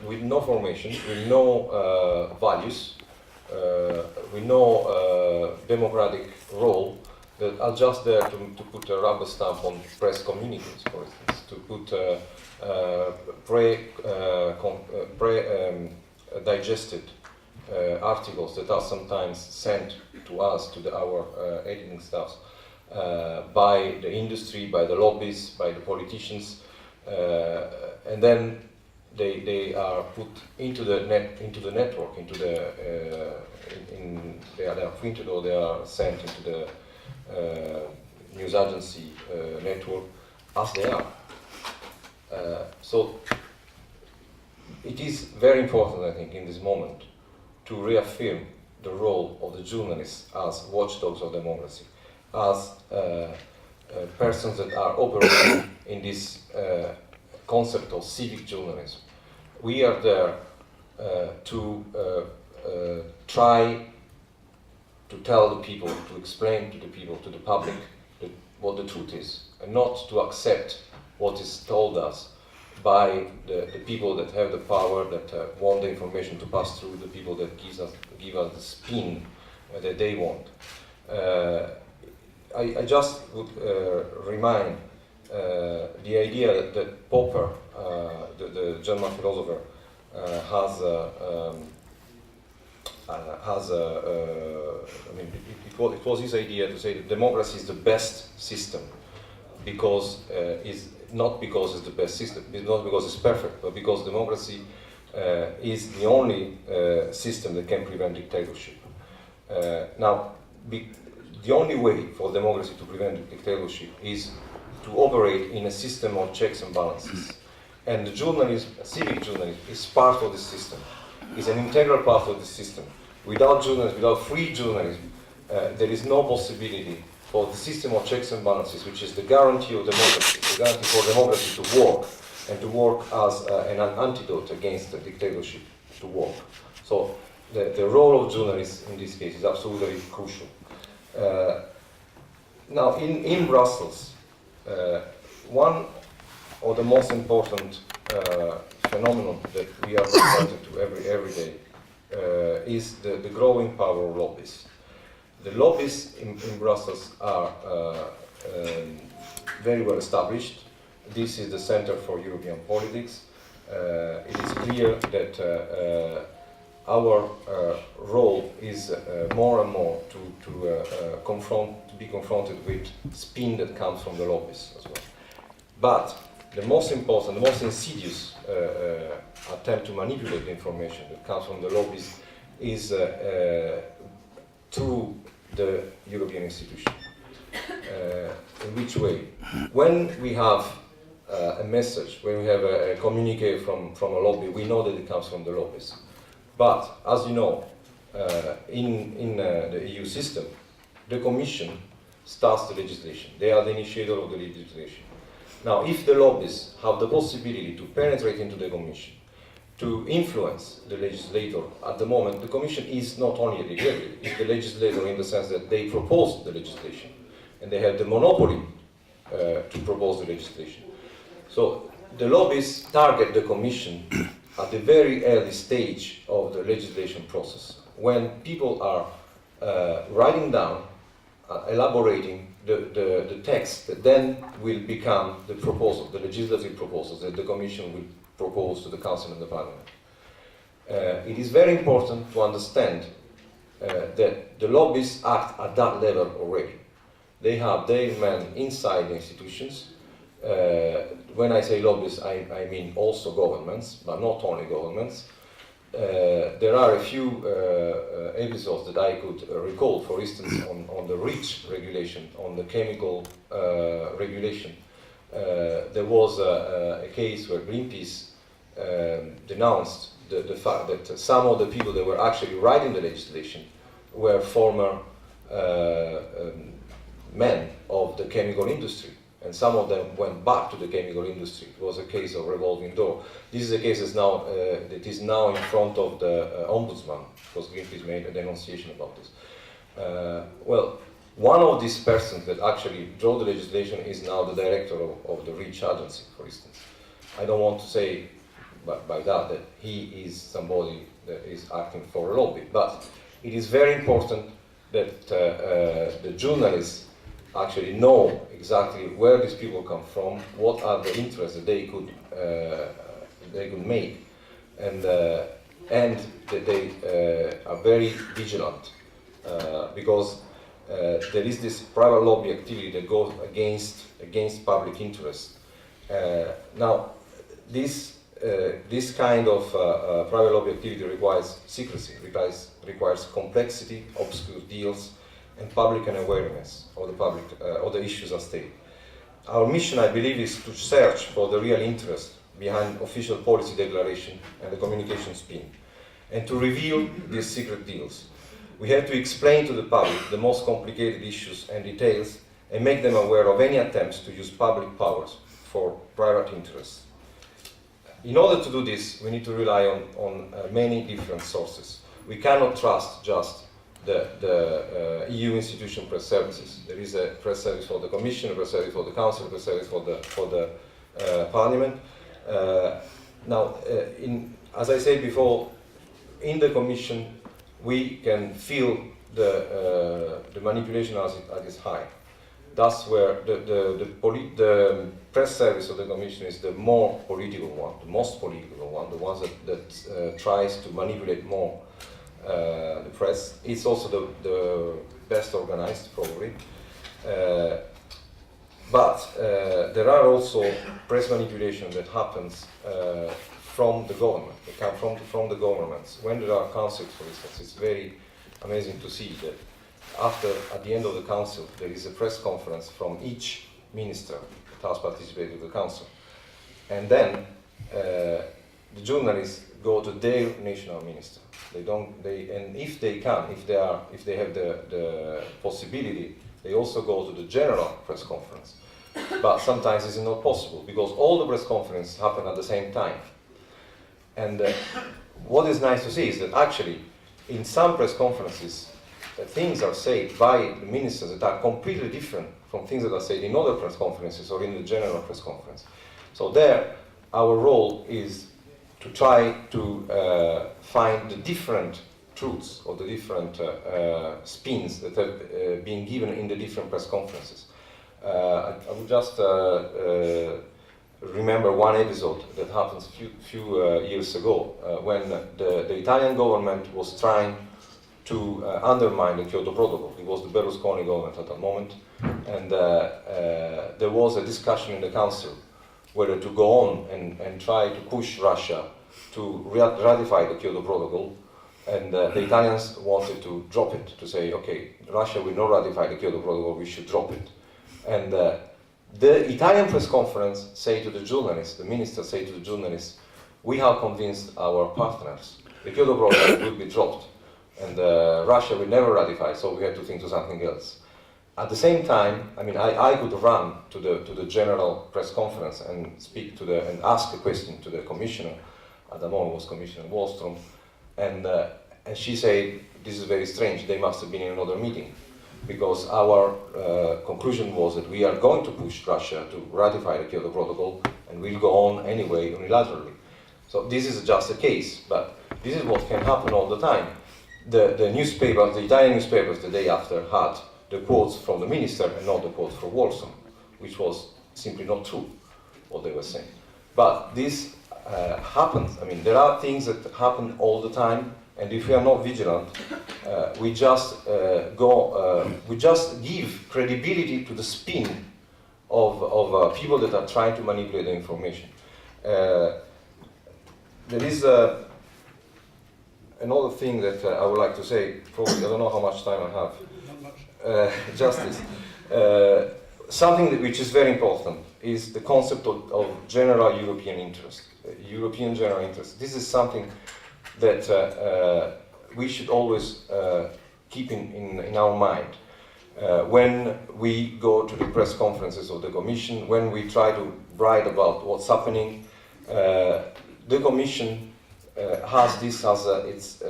with no formation, with no values, with no democratic role, that are just there to put a rubber stamp on press communiques, for instance, to put digested articles that are sometimes sent to us, to our editing staffs, by the industry, by the lobbies, by the politicians, and then they are put into the network, they are printed or they are sent into the news agency network as they are. So it is very important, I think, in this moment to reaffirm the role of the journalists as watchdogs of democracy, as persons that are operating in this concept of civic journalism. We are there to try to tell the people, to explain to the people, to the public, what the truth is, and not to accept what is told us by the people that have the power, that want the information to pass through, the people that give us the spin that they want. I just would remind the idea that Popper, the German philosopher, it was his idea to say that democracy is the best system because not because it's the best system, not because it's perfect, but because democracy is the only system that can prevent dictatorship. Now, the only way for democracy to prevent dictatorship is to operate in a system of checks and balances. And the journalism, civic journalism, is part of this system, is an integral part of the system. Without journalism, without free journalism, there is no possibility for the system of checks and balances, which is the guarantee of democracy, the guarantee for democracy to work, and to work as an antidote against the dictatorship, to work. So the role of journalists in this case is absolutely crucial. Now, in Brussels, one of the most important phenomenon that we are confronted to every day is the growing power of lobbies. The lobbies in Brussels are very well established. This is the Center for European Politics. It is clear that our role is more and more to be confronted with spin that comes from the lobbies as well. But the most important, the most insidious attempt to manipulate the information that comes from the lobbies is through the European institution. In which way? When we have a message, when we have a communique from a lobby, we know that it comes from the lobbies. But, as you know, in the EU system, the Commission starts the legislation. They are the initiator of the legislation. Now, if the lobbies have the possibility to penetrate into the Commission, to influence the legislator, at the moment, the Commission is not only a legislator, it's the legislator in the sense that they propose the legislation, and they have the monopoly to propose the legislation. So, the lobbies target the Commission at the very early stage of the legislation process, when people are writing down, elaborating the text that then will become the proposal, the legislative proposals that the Commission will propose to the Council and the Parliament. It is very important to understand that the lobbies act at that level already. They have their men inside the institutions. When I say lobbies, I mean also governments, but not only governments. There are a few episodes that I could recall, for instance, on the REACH regulation, on the chemical regulation. There was a case where Greenpeace denounced the fact that some of the people that were actually writing the legislation were former men of the chemical industry. And some of them went back to the chemical industry. It was a case of revolving door. This is a case that is now in front of the ombudsman, because Greenpeace made a denunciation about this. Well, one of these persons that actually drew the legislation is now the director of the REACH agency, for instance. I don't want to say by that he is somebody that is acting for a lobby. But it is very important that the journalists actually know exactly where these people come from, what are the interests that they could make, and that they are very vigilant, because there is this private lobby activity that goes against public interest. Now, this kind of private lobby activity requires secrecy, requires complexity, obscure deals, and public unawareness of the issues at stake. Our mission, I believe, is to search for the real interest behind official policy declaration and the communication spin, and to reveal these secret deals. We have to explain to the public the most complicated issues and details, and make them aware of any attempts to use public powers for private interests. In order to do this, we need to rely on many different sources. We cannot trust just the EU institution press services. There is a press service for the Commission, a press service for the Council, a press service for the Parliament. As I said before, in the Commission, we can feel the manipulation as it is high. That's where the press service of the Commission is the more political one, the most political one, the one that tries to manipulate more the press. It's also the best organized, probably. But there are also press manipulation that happens from the government. They come from the governments. When there are councils, for instance, it's very amazing to see that at the end of the council, there is a press conference from each minister that has participated in the council. And then the journalists go to their national minister. And if they have the possibility, they also go to the general press conference. But sometimes it's not possible, because all the press conferences happen at the same time. And what is nice to see is that actually, in some press conferences, things are said by the ministers that are completely different from things that are said in other press conferences or in the general press conference. So there, our role is to try to find the different truths or the different spins that have been given in the different press conferences. I would just remember one episode that happened a few years ago when the Italian government was trying to undermine the Kyoto Protocol. It was the Berlusconi government at that moment, and there was a discussion in the council whether to go on and try to push Russia to ratify the Kyoto Protocol, and the Italians wanted to drop it, to say, okay, Russia will not ratify the Kyoto Protocol, we should drop it. And the Italian press conference say to the journalists, the ministers say to the journalists, we have convinced our partners, the Kyoto Protocol will be dropped, and Russia will never ratify, so we have to think of something else. At the same time, I mean, I could run to the general press conference and speak and ask a question to the commissioner. At the moment was Commissioner Wallström, and she said, this is very strange, they must have been in another meeting, because our conclusion was that we are going to push Russia to ratify the Kyoto Protocol, and we'll go on anyway unilaterally. So this is just a case, but this is what can happen all the time. The newspapers, the Italian newspapers, the day after had the quotes from the minister and not the quotes from Wallström, which was simply not true, what they were saying. But this happens. I mean, there are things that happen all the time, and if we are not vigilant, we just give credibility to the spin of people that are trying to manipulate the information. There is another thing that I would like to say. Probably, I don't know how much time I have. Not much. Justice. Something which is very important is the concept of general European interest, European general interest. This is something that we should always keep in our mind. When we go to the press conferences of the Commission, when we try to write about what's happening, the Commission has this as its